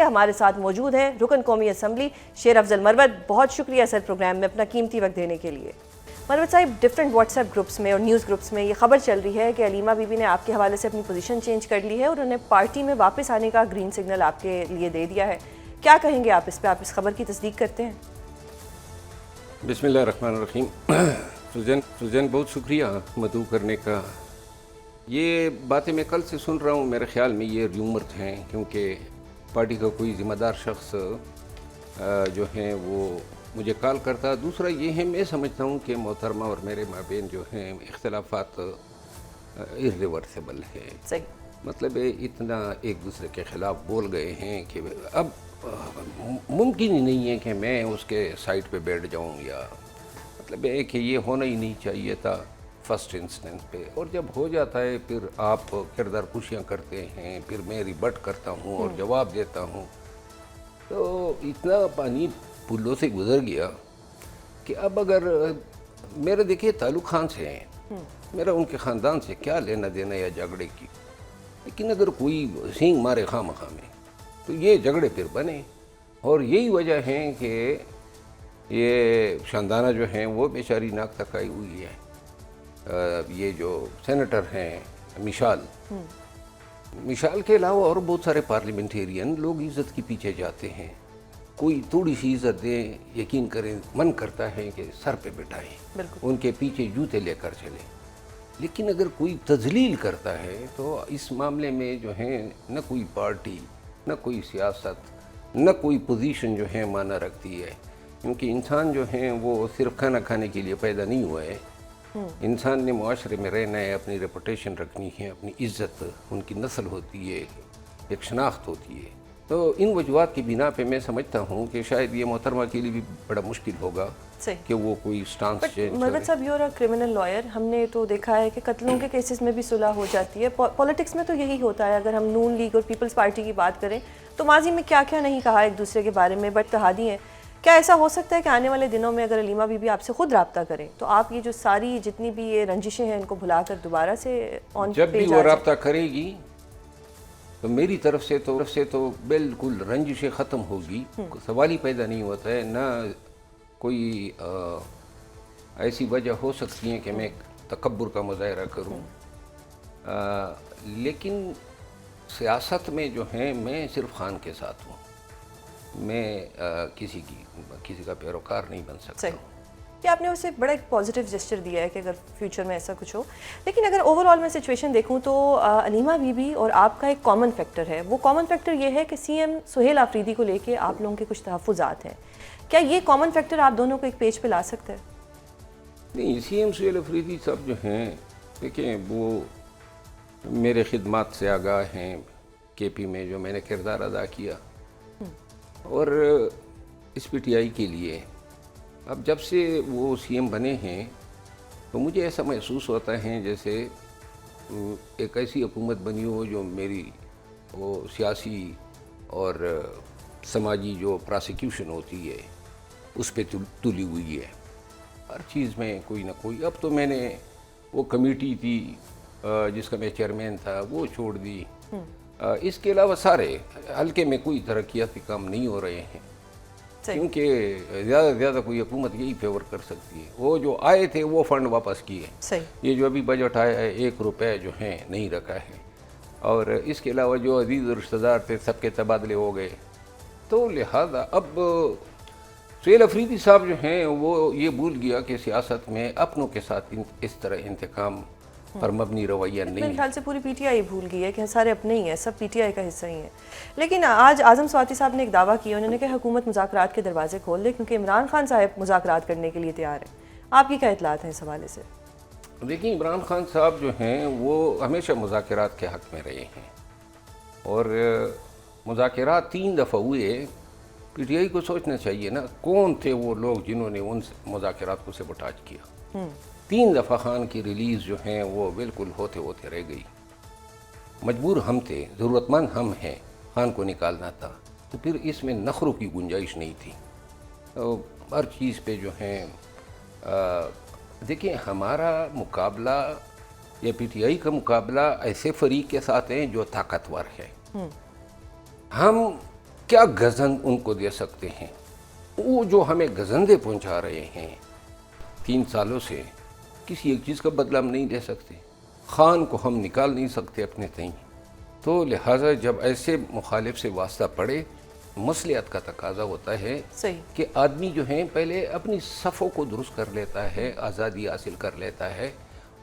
ہمارے ساتھ موجود ہیں رکن قومی اسمبلی شیر افضل مروت. بہت شکریہ سر پروگرام میں اپنا قیمتی وقت دینے کے لیے. مروت صاحب, ڈفرینٹ واٹس ایپ گروپس میں اور نیوز گروپس میں یہ خبر چل رہی ہے کہ علیمہ بی بی نے آپ کے حوالے سے اپنی پوزیشن چینج کر لی ہے اور انہیں پارٹی میں واپس آنے کا گرین سگنل آپ کے لیے دے دیا ہے. کیا کہیں گے آپ اس پہ؟ آپ اس خبر کی تصدیق کرتے ہیں؟ بسم اللہ الرحمن الرحیم. سلجن بہت شکریہ مدعو کرنے کا. یہ باتیں میں کل سے سن رہا ہوں, میرے خیال میں یہ ریومرز ہیں, کیونکہ پارٹی کا کوئی ذمہ دار شخص جو ہیں وہ مجھے کال کرتا. دوسرا یہ ہے, میں سمجھتا ہوں کہ محترمہ اور میرے مابین جو ہیں اختلافات irreversible ہے. صحیح. مطلب اتنا ایک دوسرے کے خلاف بول گئے ہیں کہ اب ممکن ہی نہیں ہے کہ میں اس کے سائٹ پہ بیٹھ جاؤں, یا مطلب ہے کہ یہ ہونا ہی نہیں چاہیے تھا فرسٹ انسٹنس پہ. اور جب ہو جاتا ہے پھر آپ کردار کشیاں کرتے ہیں, پھر میں ریبٹ کرتا ہوں اور جواب دیتا ہوں, تو اتنا پانی پلوں سے گزر گیا کہ اب اگر میرے دیکھیے تعلق خان سے ہیں, میرا ان کے خاندان سے کیا لینا دینا یا جھگڑے کی, لیکن اگر کوئی سینگ مارے خواہ مخواہ میں تو یہ جھگڑے پھر بنے. اور یہی وجہ ہے کہ یہ شاندانہ جو ہیں وہ بیچاری ناک تک آئی ہوئی ہے. یہ جو سینیٹر ہیں مشال کے علاوہ اور بہت سارے پارلیمنٹیرین لوگ عزت کے پیچھے جاتے ہیں. کوئی تھوڑی سی عزت دیں, یقین کریں من کرتا ہے کہ سر پہ بٹھائیں, ان کے پیچھے جوتے لے کر چلیں. لیکن اگر کوئی تذلیل کرتا ہے تو اس معاملے میں جو ہے نہ کوئی پارٹی, نہ کوئی سیاست, نہ کوئی پوزیشن جو ہے معنی رکھتی ہے. کیونکہ انسان جو ہیں وہ صرف کھانا کھانے کے لیے پیدا نہیں ہوا ہے. انسان نے معاشرے میں رہنا ہے, اپنی ریپوٹیشن رکھنی ہے, اپنی عزت, ان کی نسل ہوتی ہے, ایک شناخت ہوتی ہے. تو ان وجوہات کی بنا پہ میں سمجھتا ہوں کہ شاید یہ محترمہ کے لیے بھی بڑا مشکل ہوگا کہ وہ کوئی سٹانس چینج کرے. مروت صاحب, یو آر کرمنل لائر. ہم نے تو دیکھا ہے کہ قتلوں کے کیسز میں بھی صلح ہو جاتی ہے. پولیٹکس میں تو یہی ہوتا ہے. اگر ہم نون لیگ اور پیپلز پارٹی کی بات کریں تو ماضی میں کیا کیا نہیں کہا ایک دوسرے کے بارے میں, بٹ اتحادی ہیں. کیا ایسا ہو سکتا ہے کہ آنے والے دنوں میں اگر علیمہ بی بی آپ سے خود رابطہ کریں تو آپ یہ جو ساری جتنی بھی یہ رنجشیں ہیں ان کو بھلا کر دوبارہ سے آن پیج جب بھی وہ رابطہ کرے گی تو میری طرف سے تو بالکل رنجشیں ختم ہوگی. سوال ہی پیدا نہیں ہوتا ہے. نہ کوئی ایسی وجہ ہو سکتی ہے کہ میں تکبر کا مظاہرہ کروں. لیکن سیاست میں جو ہیں میں صرف خان کے ساتھ ہوں, میں کسی کا پیروکار نہیں بن سکتا ہوں. کہ آپ نے اسے بڑا ایک پازیٹیو جسچر دیا ہے کہ اگر فیوچر میں ایسا کچھ ہو. لیکن اگر اوور آل میں سچویشن دیکھوں تو علیمہ بی بی اور آپ کا ایک کامن فیکٹر ہے. وہ کامن فیکٹر یہ ہے کہ سی ایم سہیل آفریدی کو لے کے آپ لوگوں کے کچھ تحفظات ہیں. کیا یہ کامن فیکٹر آپ دونوں کو ایک پیج پہ لا سکتا ہے؟ نہیں, سی ایم سہیل آفریدی صاحب جو ہیں دیکھیں وہ میرے خدمات سے آگاہ ہیں. کے پی میں جو میں نے کردار ادا کیا اور اس پی ٹی آئی کے لیے, اب جب سے وہ سی ایم بنے ہیں تو مجھے ایسا محسوس ہوتا ہے جیسے ایک ایسی حکومت بنی ہو جو میری وہ سیاسی اور سماجی جو پراسیکیوشن ہوتی ہے اس پہ تلی ہوئی ہے. ہر چیز میں کوئی نہ کوئی. اب تو میں نے وہ کمیٹی تھی جس کا میں چیئرمین تھا وہ چھوڑ دی. اس کے علاوہ سارے حلقے میں کوئی ترقیاتی کام نہیں ہو رہے ہیں, کیونکہ زیادہ سے زیادہ کوئی حکومت یہی فیور کر سکتی ہے. وہ جو آئے تھے وہ فنڈ واپس کیے. یہ جو ابھی بجٹ آیا ہے 1 روپے جو ہیں نہیں رکھا ہے. اور اس کے علاوہ جو عزیز رشتہ دار تھے سب کے تبادلے ہو گئے. تو لہذا اب سہیل آفریدی صاحب جو ہیں وہ یہ بھول گیا کہ سیاست میں اپنوں کے ساتھ اس طرح انتقام پر مبنی رویہ نہیں. میرے خیال سے پوری پی ٹی آئی بھول گئی ہے کہ سارے اپنے ہی ہیں, سب پی ٹی آئی کا حصہ ہی ہیں. لیکن آج اعظم سواتی صاحب نے ایک دعویٰ کیا, انہوں نے کہا حکومت مذاکرات کے دروازے کھول دے کیونکہ عمران خان صاحب مذاکرات کرنے کے لیے تیار ہیں. آپ کی کیا اطلاعات ہیں اس حوالے سے؟ دیکھیں, عمران خان صاحب جو ہیں وہ ہمیشہ مذاکرات کے حق میں رہے ہیں اور مذاکرات 3 دفعہ ہوئے. پی ٹی آئی کو سوچنا چاہیے نا کون تھے وہ لوگ جنہوں نے ان مذاکرات کو سبوٹاج کیا. 3 دفعہ خان کی ریلیز جو ہیں وہ بالکل ہوتے ہوتے رہ گئی. مجبور ہم تھے, ضرورت مند ہم ہیں, خان کو نکالنا تھا. تو پھر اس میں نخروں کی گنجائش نہیں تھی. ہر چیز پہ جو ہیں دیکھیں ہمارا مقابلہ یا پی ٹی آئی کا مقابلہ ایسے فریق کے ساتھ ہیں جو طاقتور ہے. ہم کیا گزند ان کو دے سکتے ہیں؟ وہ جو ہمیں گزندے پہنچا رہے ہیں 3 سالوں سے، کسی ایک چیز کا بدلہ ہم نہیں دے سکتے. خان کو ہم نکال نہیں سکتے اپنے تئیں. تو لہٰذا جب ایسے مخالف سے واسطہ پڑے، مصلحت کا تقاضا ہوتا ہے صحیح کہ آدمی جو ہے پہلے اپنی صفوں کو درست کر لیتا ہے، آزادی حاصل کر لیتا ہے،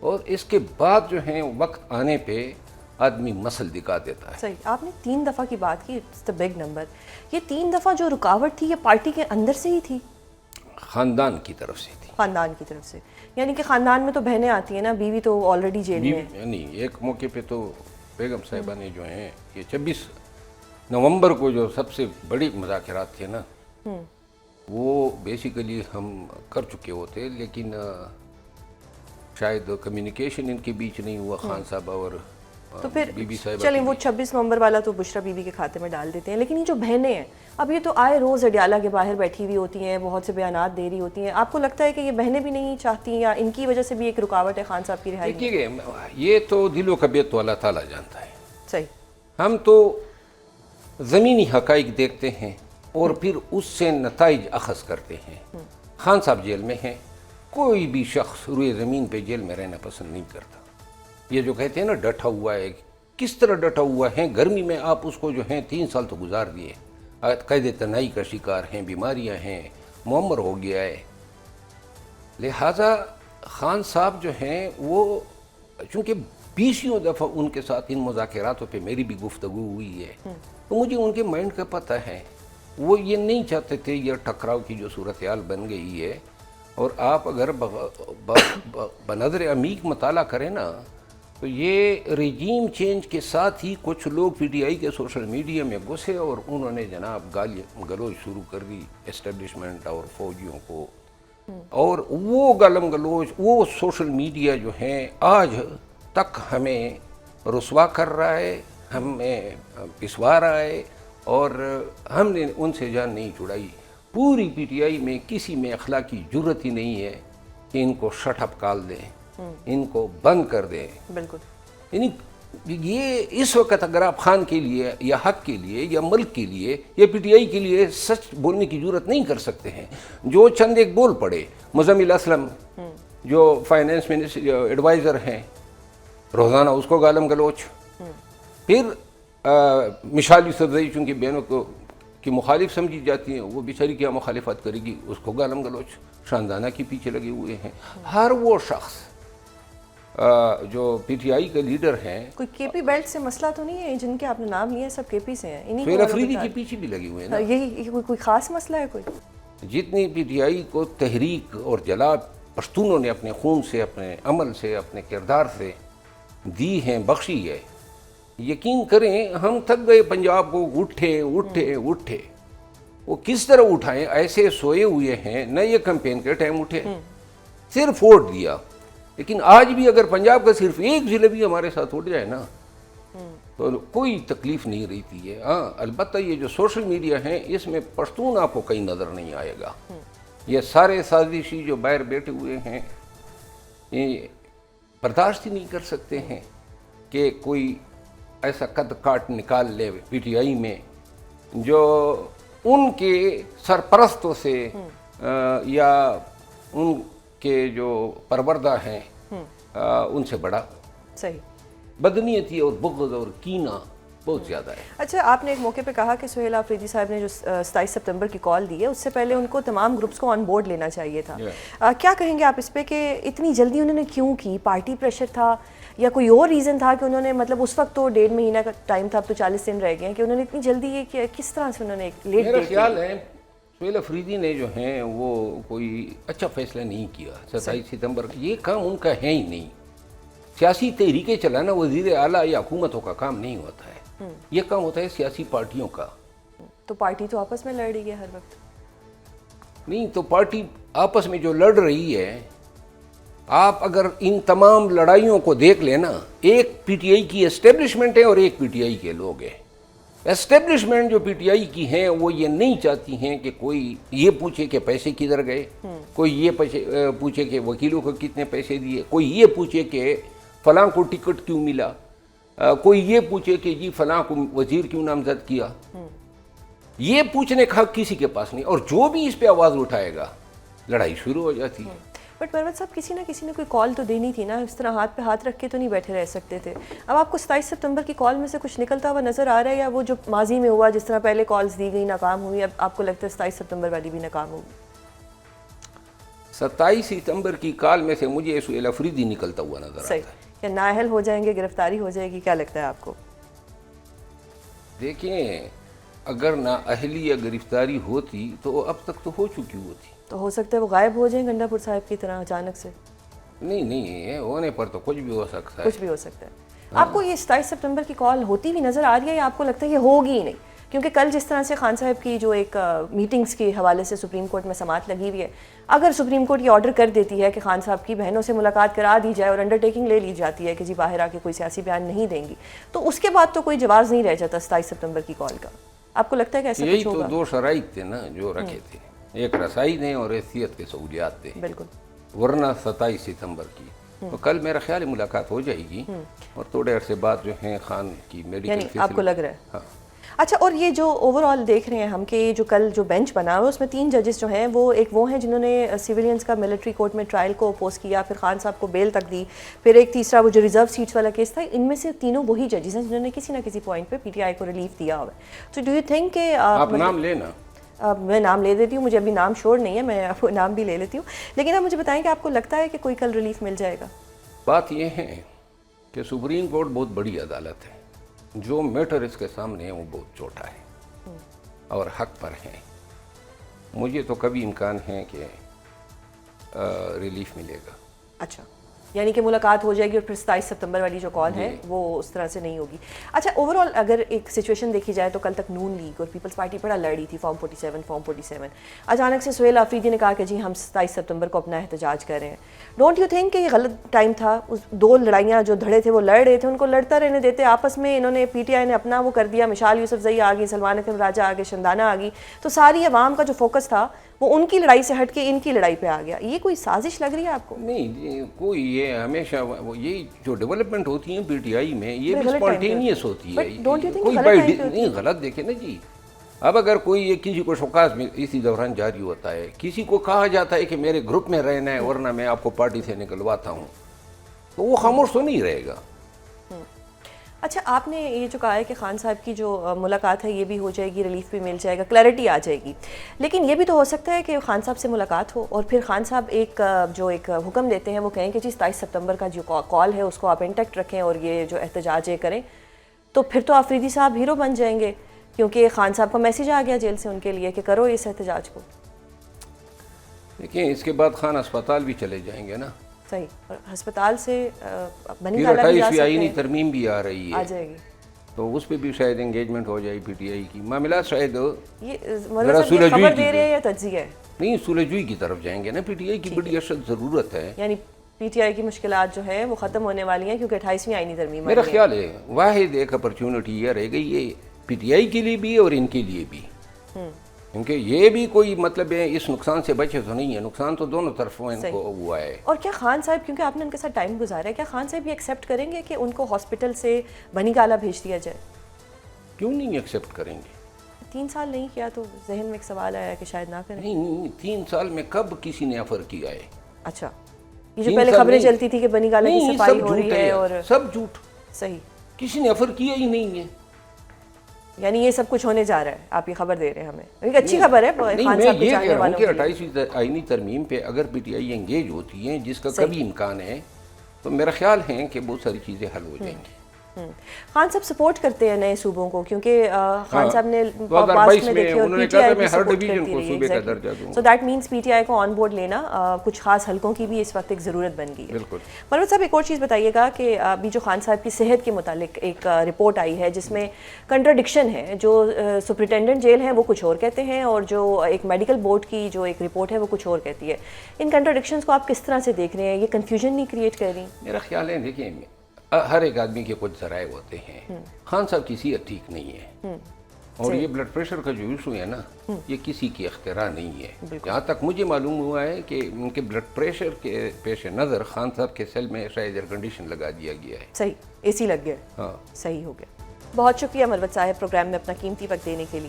اور اس کے بعد جو ہے وقت آنے پہ آدمی مسل دکھا دیتا ہے. صحیح. آپ نے 3 دفعہ کی بات کی، اٹس دا بگ نمبر. یہ 3 دفعہ جو رکاوٹ تھی یہ پارٹی کے اندر سے ہی تھی؟ خاندان کی طرف سے تھی. خاندان کی طرف سے، یعنی کہ خاندان میں تو بہنیں آتی ہیں نا، بیوی تو آلریڈی جیل میں ہے. نہیں، ایک موقع پہ تو بیگم صاحبہ نے جو ہیں یہ 26 نومبر کو جو سب سے بڑی مذاکرات تھے نا، وہ بیسیکلی ہم کر چکے ہوتے، لیکن شاید کمیونیکیشن ان کے بیچ نہیں ہوا، خان صاحبہ اور تو پھر بی بی صاحبہ. چلیں وہ 26 نومبر والا تو بشرا بی بی کے کھاتے میں ڈال دیتے ہیں، لیکن یہ جو بہنیں ہیں اب یہ تو آئے روز اڈیالہ کے باہر بیٹھی ہوئی ہوتی ہیں، بہت سے بیانات دے رہی ہوتی ہیں. آپ کو لگتا ہے کہ یہ بہنیں بھی نہیں چاہتی یا ان کی وجہ سے بھی ایک رکاوٹ ہے خان صاحب کی رہائی میں؟ دیکھیے یہ تو دل و طبیعت تو اللہ تعالیٰ جانتا ہے. صحیح. ہم تو زمینی حقائق دیکھتے ہیں اور پھر اس سے نتائج اخذ کرتے ہیں. خان صاحب جیل میں ہیں، کوئی بھی شخص روئے زمین پہ جیل میں رہنا پسند نہیں کرتا. یہ جو کہتے ہیں نا ڈٹا ہوا ہے، کس طرح ڈٹا ہوا ہے؟ گرمی میں آپ اس کو جو ہیں 3 سال تو گزار دیے، قید تنہائی کا شکار ہیں، بیماریاں ہیں، معمر ہو گیا ہے. لہٰذا خان صاحب جو ہیں وہ چونکہ 20 دفعہ ان کے ساتھ ان مذاکراتوں پہ میری بھی گفتگو ہوئی ہے، تو مجھے ان کے مائنڈ کا پتہ ہے. وہ یہ نہیں چاہتے تھے یہ ٹکراؤ کی جو صورتحال بن گئی ہے. اور آپ اگر بنظر عمیق مطالعہ کریں نا تو یہ رجیم چینج کے ساتھ ہی کچھ لوگ پی ٹی آئی کے سوشل میڈیا میں گھسے اور انہوں نے جناب گالی گلوچ شروع کر دی اسٹیبلشمنٹ اور فوجیوں کو. اور وہ گالم گلوچ، وہ سوشل میڈیا جو ہیں آج تک ہمیں رسوا کر رہا ہے، ہمیں پسوا رہا ہے، اور ہم نے ان سے جان نہیں چھڑائی. پوری پی ٹی آئی میں کسی میں اخلاقی جرت ہی نہیں ہے کہ ان کو شٹ اپ کال دیں، ان کو بند کر دیں. بالکل. یعنی یہ اس وقت اگر آپ خان کے لیے یا حق کے لیے یا ملک کے لیے یا پی ٹی آئی کے لیے سچ بولنے کی جرت نہیں کر سکتے ہیں. جو چند ایک بول پڑے، مزمل اسلم جو فائنینس منسٹر ایڈوائزر ہیں، روزانہ اس کو گالم گلوچ. پھر مشالی صدرئی چونکہ بہنوں کو کی مخالف سمجھی جاتی ہیں، وہ بیچاری کیا مخالفت کرے گی، اس کو گالم گلوچ. شاندانہ کے پیچھے لگے ہوئے ہیں. ہر وہ شخص جو پی ٹی آئی کے لیڈر ہیں، کوئی کے پی بیلٹ سے مسئلہ تو نہیں ہے؟ جن کے آپ نے نام لیے سب کے پی سے ہیں. سہیل افریدی کے پیچھے بھی لگے ہوئے ہیں نا. یہی کوئی خاص مسئلہ ہے کوئی؟ جتنی پی ٹی آئی کو تحریک اور جلا پشتونوں نے اپنے خون سے، اپنے عمل سے، اپنے کردار سے دی ہیں، بخشی ہے، یقین کریں ہم تھک گئے پنجاب کو اٹھے اٹھے اٹھے. وہ کس طرح اٹھائیں؟ ایسے سوئے ہوئے ہیں، نہ یہ کمپین کے ٹائم اٹھے، صرف ووٹ دیا. لیکن آج بھی اگر پنجاب کا صرف ایک ضلع بھی ہمارے ساتھ اٹھ جائے نا تو کوئی تکلیف نہیں رہتی ہے. ہاں البتہ یہ جو سوشل میڈیا ہیں اس میں پشتون آپ کو کہیں نظر نہیں آئے گا. یہ سارے سازشی جو باہر بیٹھے ہوئے ہیں یہ برداشت ہی نہیں کر سکتے ہیں کہ کوئی ایسا قد کاٹ نکال لے پی ٹی آئی میں جو ان کے سرپرستوں سے یا ان کے جو پروردہ ہیں ان سے بڑا صحیح بدنیتی اور بغض اور کینہ بہت زیادہ ہے. اچھا، آپ نے ایک موقع پہ کہا کہ سہیل افریدی صاحب نے جو 27 سپتمبر کی کال دی ہے اس سے پہلے ان کو تمام گروپس کو آن بورڈ لینا چاہیے تھا. کیا کہیں گے آپ اس پہ کہ اتنی جلدی انہوں نے کیوں کی؟ پارٹی پریشر تھا یا کوئی اور ریزن تھا کہ انہوں نے، مطلب اس وقت تو 1.5 مہینہ کا ٹائم تھا، اب تو 40 دن رہ گئے ہیں، کہ انہوں نے اتنی جلدی یہ کیا؟ کس طرح سے انہوں نے ایک لیٹ میرا خیال ہے سہیل افریدی نے جو ہیں وہ کوئی اچھا فیصلہ نہیں کیا 27 ستمبر. یہ کام ان کا ہے ہی نہیں. سیاسی تحریکیں چلانا وزیر اعلیٰ یا حکومتوں کا کام نہیں ہوتا ہے، یہ کام ہوتا ہے سیاسی پارٹیوں کا. تو پارٹی تو آپس میں لڑ رہی ہے ہر وقت. نہیں تو پارٹی آپس میں جو لڑ رہی ہے، آپ اگر ان تمام لڑائیوں کو دیکھ لینا، ایک پی ٹی آئی کی اسٹیبلشمنٹ ہے اور ایک پی ٹی آئی کے لوگ ہیں. اسٹیبلشمنٹ جو پی ٹی آئی کی ہیں وہ یہ نہیں چاہتی ہیں کہ کوئی یہ پوچھے کہ پیسے کدھر گئے، کوئی یہ پوچھے کہ وکیلوں کو کتنے پیسے دیے، کوئی یہ پوچھے کہ فلاں کو ٹکٹ کیوں ملا، کوئی یہ پوچھے کہ جی فلاں کو وزیر کیوں نامزد کیا. یہ پوچھنے کا حق کسی کے پاس نہیں، اور جو بھی اس پہ آواز اٹھائے گا لڑائی شروع ہو جاتی ہے۔ بٹ پروت صاحب کسی نہ کوئی کال تو دینی تھی نا، اس طرح ہاتھ پہ ہاتھ رکھ کے تو نہیں بیٹھے رہ سکتے تھے۔ اب آپ کو 27 ستمبر کی کال میں سے کچھ نکلتا ہوا نظر آ رہا ہے، یا وہ جو ماضی میں ہوا جس طرح پہلے کالز دی گئی ناکام ہوئی، اب آپ کو لگتا ہے 27 ستمبر والی بھی ناکام ہوگی؟ 27 ستمبر کی کال میں سے مجھے سہیل افریدی نکلتا ہوا نظر آتا ہے۔ صحیح، یا نااہل ہو جائیں گے، گرفتاری ہو جائے گی، کیا لگتا ہے آپ کو؟ دیکھیں اگر نااہلی یا گرفتاری ہوتی تو اب تک تو ہو چکی ہوتی۔ تو ہو سکتا ہے وہ غائب ہو جائیں گنڈا پور صاحب کی طرح اچانک سے؟ نہیں، ہونے پر تو کچھ بھی ہو سکتا ہے۔ کچھ بھی ہو سکتا ہے۔ آپ کو یہ 27 ستمبر کی کال ہوتی بھی نظر آ رہی ہے، یا آپ کو لگتا ہے یہ ہوگی ہی نہیں؟ کیونکہ کل جس طرح سے خان صاحب کی جو ایک میٹنگز کے حوالے سے سپریم کورٹ میں سماعت لگی ہوئی ہے، اگر سپریم کورٹ یہ آرڈر کر دیتی ہے کہ خان صاحب کی بہنوں سے ملاقات کرا دی جائے اور انڈر ٹیکنگ لے لی جاتی ہے کہ جی باہر آ کے کوئی سیاسی بیان نہیں دیں گی، تو اس کے بعد تو کوئی جواز نہیں رہ جاتا 27 ستمبر کی کال کا۔ آپ کو لگتا ہے کہ ایسا یہی کچھ ہوگا؟ تو دو شرائط تھے نا جو رکھے تھے، ایک رسائی دیں اور حیثیت کے سہولیات دیں، بالکل۔ ورنہ 27 ستمبر کی تو کل میرا خیال ہے ملاقات ہو جائے گی، اور تھوڑے عرصے بعد جو ہیں خان کی میڈیکل یعنی آپ کو لگ رہا ہے؟ ہاں۔ اچھا، اور یہ جو اوور آل دیکھ رہے ہیں ہم کہ جو کل جو بینچ بنا ہوا ہے اس میں 3 ججز جو ہیں وہ ہیں جنہوں نے سیولینز کا ملٹری کورٹ میں ٹرائل کو اپوز کیا، پھر خان صاحب کو بیل تک دی، پھر ایک تیسرا وہ جو ریزرو سیٹس والا کیس تھا، ان میں سے تینوں وہی ججز ہیں جنہوں نے کسی نہ کسی پوائنٹ پہ پی ٹی آئی کو ریلیف دیا ہوا ہے۔ تو ڈو یو تھنک کہ آپ نام لینا؟ میں نام لے دیتی ہوں، مجھے ابھی نام شور نہیں ہے، میں آپ کو نام بھی لے لیتی ہوں، لیکن آپ مجھے بتائیں کہ آپ کو لگتا ہے کہ کوئی کل ریلیف مل جائے گا؟ بات یہ ہے کہ سپریم کورٹ بہت بڑی عدالت ہے، جو میٹر اس کے سامنے ہے وہ بہت چھوٹا ہے اور حق پر ہے۔ مجھے تو کبھی امکان ہے کہ ریلیف ملے گا۔ اچھا، یعنی کہ ملاقات ہو جائے گی اور پھر 27 ستمبر والی جو کال ہے وہ اس طرح سے نہیں ہوگی۔ اچھا، اوور آل اگر ایک سچویشن دیکھی جائے تو کل تک نون لیگ اور پیپلز پارٹی بڑا لڑ رہی تھی فارم 47 اچانک سے سہیل آفریدی نے کہا کہ جی ہم 27 ستمبر کو اپنا احتجاج کر رہے ہیں۔ ڈونٹ یو تھنک کہ یہ غلط ٹائم تھا؟ اس 2 لڑائیاں جو دھڑے تھے وہ لڑ رہے تھے، ان کو لڑتا رہنے دیتے آپس میں، انہوں نے پی ٹی آئی نے اپنا وہ کر دیا، مشال یوسفزئی آ گئی، سلمان اکرم راجہ آ گئے، شندانہ آ گئی، تو ساری عوام کا جو فوکس تھا وہ ان کی لڑائی سے ہٹ کے ان کی لڑائی پہ آ گیا۔ یہ کوئی سازش لگ رہی ہے آپ کو؟ نہیں، کوئی یہ ہمیشہ یہ جو ڈیولپمنٹ ہوتی ہیں پی ٹی آئی میں یہ بھی اسپونٹینیس ہوتی ہے، کوئی نہیں غلط دیکھے نا جی۔ اب اگر کوئی یہ کسی کو شوکاز میں اسی دوران جاری ہوتا ہے، کسی کو کہا جاتا ہے کہ میرے گروپ میں رہنا ہے ورنہ میں آپ کو پارٹی سے نکلواتا ہوں، تو وہ خاموش تو نہیں رہے گا۔ اچھا، آپ نے یہ جو کہا ہے کہ خان صاحب کی جو ملاقات ہے یہ بھی ہو جائے گی، ریلیف بھی مل جائے گا، کلیئرٹی آ جائے گی، لیکن یہ بھی تو ہو سکتا ہے کہ خان صاحب سے ملاقات ہو اور پھر خان صاحب ایک حکم دیتے ہیں، وہ کہیں کہ جی 27 ستمبر کا جو کال ہے اس کو آپ انٹیکٹ رکھیں اور یہ جو احتجاج کریں، تو پھر تو آفریدی صاحب ہیرو بن جائیں گے، کیونکہ خان صاحب کا میسیج آ گیا جیل سے ان کے لیے کہ کرو اس احتجاج کو۔ دیکھیں اس کے بعد خان اسپتال بھی چلے جائیں گے نا۔ صحیح، اور ہسپتال سے بنی پھر گالا بھی جا 28ویں سکتے آئینی ہیں، ترمیم بھی آ رہی آ ہے، جائے گی، تو اس پہ بھی شاید انگیجمنٹ ہو جائے پی ٹی آئی کی۔ معاملات شاید یہ مولانا صاحب یہ خبر دے رہے ہیں یا تجزیہ ہے؟ نہیں، سلح جوئی کی طرف جائیں گے نا، پی ٹی آئی کی بڑی اشد ضرورت ہے۔ یعنی پی ٹی آئی کی مشکلات جو ہیں وہ ختم ہونے والی ہیں کیونکہ 28ویں آئینی ترمیم میرا خیال ہے واحد ایک اپرچونٹی یہ رہ گئی ہے پی ٹی آئی کے لیے بھی اور ان کے لیے بھی، کیونکہ یہ بھی کوئی مطلب ہے اس نقصان سے بچے تو نہیں ہے، نقصان تو دونوں طرفوں ان کو ہوا ہے۔ اور کیا خان صاحب، کیونکہ آپ نے ان کے ساتھ ٹائم گزارا ہے، کیا خان صاحب یہ ایکسیپٹ کریں گے کہ ان کو ہاسپٹل سے بنی گالا بھیج دیا جائے؟ کیوں نہیں ایکسیپٹ کریں گے؟ 3 سال نہیں کیا تو ذہن میں ایک سوال آیا کہ شاید نہ کریں۔ نہیں، 3 سال میں کب کسی نے آفر کیا ہے؟ اچھا، یہ جو پہلے خبریں چلتی تھی کہ بنی گالا کی صفائی ہو رہی ہے اور سب جھوٹ، صحیح، کسی نے آفر کیا ہی نہیں ہے۔ یعنی یہ سب کچھ ہونے جا رہا ہے، آپ یہ خبر دے رہے ہیں ہمیں، ایک اچھی خبر ہے خان صاحب کے جاننے والوں کے لیے۔ 28ویں آئینی ترمیم پہ اگر پی ٹی آئی انگیج ہوتی ہے، جس کا کبھی امکان ہے، تو میرا خیال ہے کہ بہت ساری چیزیں حل ہو جائیں گی۔ خان صاحب سپورٹ کرتے ہیں نئے صوبوں کو، کیونکہ خان صاحب نے 2022 میں دیکھی اور انہوں نے پی ٹی کہا آئی تھا میں بھی ہر سپورٹ ڈویژن کرتی کو رہی صوبے کا ہے، درجہ دوں گا۔ So that means P T I کو آن بورڈ لینا کچھ خاص حلقوں کی بھی اس وقت ایک ضرورت بن گئی ہے۔ بالکل۔ مروت صاحب ایک اور چیز بتائیے گا کہ ابھی جو خان صاحب کی صحت کے متعلق ایک رپورٹ آئی ہے جس میں کنٹراڈکشن ہے، جو سپرنٹینڈنٹ جیل ہیں وہ کچھ اور کہتے ہیں اور جو ایک میڈیکل بورڈ کی جو ایک رپورٹ ہے وہ کچھ اور کہتی ہے، ان کنٹراڈکشنز کو آپ کس طرح سے دیکھ رہے ہیں؟ یہ کنفیوژن نہیں کریٹ کر رہی؟ میرا خیال ہے دیکھیں ہر ایک آدمی کے کچھ ذرائع ہوتے ہیں، خان صاحب کی صحت ٹھیک نہیں ہے، اور یہ بلڈ پریشر کا جو ایشو ہے نا یہ کسی کی اختراع نہیں ہے۔ جہاں تک مجھے معلوم ہوا ہے کہ ان کے بلڈ پریشر کے پیش نظر خان صاحب کے سیل میں شاید ایئر کنڈیشن لگا دیا گیا ہے۔ صحیح، اے سی لگ گیا، ہاں، صحیح ہو گیا۔ بہت شکریہ مروت صاحب پروگرام میں اپنا قیمتی وقت دینے کے لیے۔